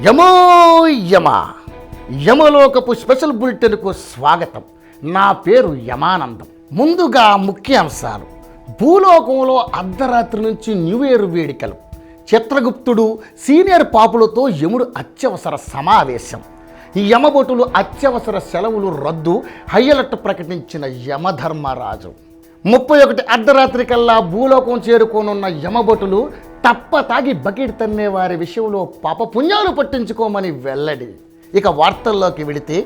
యమో యమ యమలోకపు special బులెటిన్కు స్వాగతం. నా పేరు యమానందం. ముందుగా ముఖ్యాంశాలు. భూలోకంలో అర్ధరాత్రి నుంచి న్యూ ఇయర్ వేడుకలు. చిత్రగుప్తుడు సీనియర్ పాపులతో యముడు అత్యవసర సమావేశం. ఈ యమభటులు అత్యవసర సెలవులు రద్దు, హైఅలర్ట్ ప్రకటించిన యమధర్మరాజు. 31 అర్ధరాత్రి కల్లా భూలోకం చేరుకోనున్న యమభటులు తప్ప తాగి బకెట్ తన్నే వారి విషయంలో పాపపుణ్యాలు పట్టించుకోమని వెల్లడి. ఇక వార్తల్లోకి వెళితే,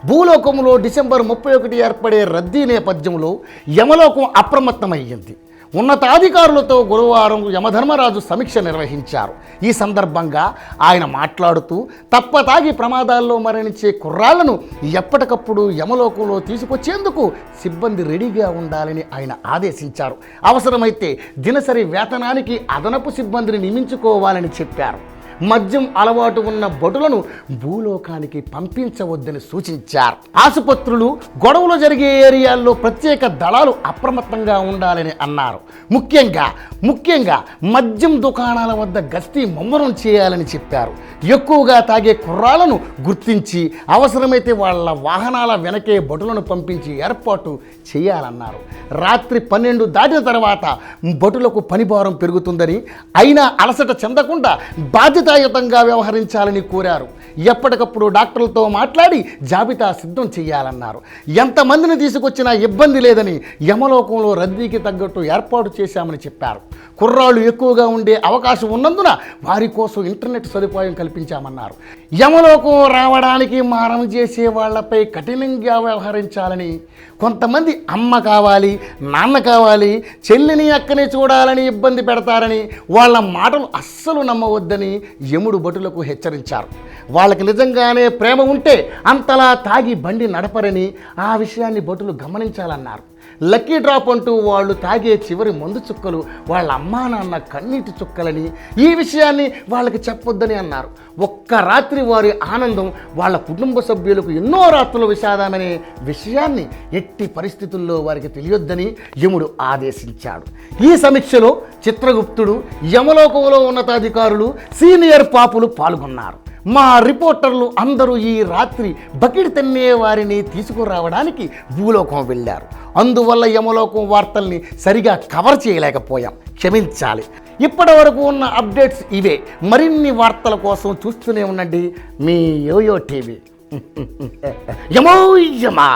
భూలోకంలో డిసెంబర్ 31 ఏర్పడే రద్దీ నేపథ్యంలో యమలోకం అప్రమత్తమయ్యింది. ఉన్నతాధికారులతో గురువారం యమధర్మరాజు సమీక్ష నిర్వహించారు. ఈ సందర్భంగా ఆయన మాట్లాడుతూ, తప్పతాగి ప్రమాదాల్లో మరణించే కుర్రాళ్లను ఎప్పటికప్పుడు యమలోకంలో తీసుకొచ్చేందుకు సిబ్బంది రెడీగా ఉండాలని ఆయన ఆదేశించారు. అవసరమైతే దినసరి వేతనానికి అదనపు సిబ్బందిని నియమించుకోవాలని చెప్పారు. మద్యం అలవాటు ఉన్న భటులను భూలోకానికి పంపించవద్దని సూచించారు. ఆసుపత్రులు, గొడవలు జరిగే ఏరియాల్లో ప్రత్యేక దళాలు అప్రమత్తంగా ఉండాలని అన్నారు. ముఖ్యంగా మద్యం దుకాణాల వద్ద గస్తీ ముమ్మరం చేయాలని చెప్పారు. ఎక్కువగా తాగే కుర్రాళ్లను గుర్తించి అవసరమైతే వాళ్ళ వాహనాల వెనకే భటులను పంపించి ఏర్పాటు చేయాలన్నారు. రాత్రి 12 దాటిన తర్వాత భటులకు పనిభారం పెరుగుతుందని, అయినా అలసట చెందకుండా బాధ్యతాయుతంగా వ్యవహరించాలని కోరారు. ఎప్పటికప్పుడు డాక్టర్లతో మాట్లాడి జాబితా సిద్ధం చేయాలన్నారు. ఎంతమందిని తీసుకొచ్చినా ఇబ్బంది లేదని, యమలోకంలో రద్దీకి తగ్గట్టు ఏర్పాటు చేశామని చెప్పారు. కుర్రాళ్ళు ఎక్కువగా ఉండే అవకాశం ఉన్నందున వారి కోసం ఇంటర్నెట్ సదుపాయం కల్పించామన్నారు. యమలోకం రావడానికి మారం చేసే వాళ్లపై కఠినంగా వ్యవహరించాలని, కొంతమంది అమ్మ కావాలి, నాన్న కావాలి, చెల్లిని అక్కని చూడాలని ఇబ్బంది పెడతారని, వాళ్ళ మాటలు అస్సలు నమ్మవద్దని యముడు భటులకు హెచ్చరించారు. వాళ్ళకి నిజంగానే ప్రేమ ఉంటే అంతలా తాగి బండి నడపరని, ఆ విషయాన్ని భటులు గమనించాలన్నారు. లక్కీ డ్రాప్ అంటూ వాళ్ళు తాగే చివరి మందు చుక్కలు వాళ్ళ అమ్మా నాన్న కన్నీటి చుక్కలని, ఈ విషయాన్ని వాళ్ళకి చెప్పొద్దని అన్నారు. ఒక్క రాత్రి వారి ఆనందం వాళ్ళ కుటుంబ సభ్యులకు ఎన్నో రాత్రుల విషాదమనే విషయాన్ని ఎట్టి పరిస్థితుల్లో వారికి తెలియొద్దని యముడు ఆదేశించాడు. ఈ సమీక్షలో చిత్రగుప్తుడు, యమలోకంలో ఉన్నతాధికారులు, సీనియర్ పాపులు పాల్గొన్నారు. మా రిపోర్టర్లు అందరూ ఈ రాత్రి బకెట్ తన్నే వారిని తీసుకురావడానికి భూలోకం వెళ్ళారు. అందువల్ల యమలోకం వార్తల్ని సరిగా కవర్ చేయలేకపోయాం, క్షమించాలి. ఇప్పటి వరకు ఉన్న అప్డేట్స్ ఇవే. మరిన్ని వార్తల కోసం చూస్తూనే ఉండండి మీ యోయో టీవీ. యమో యమా.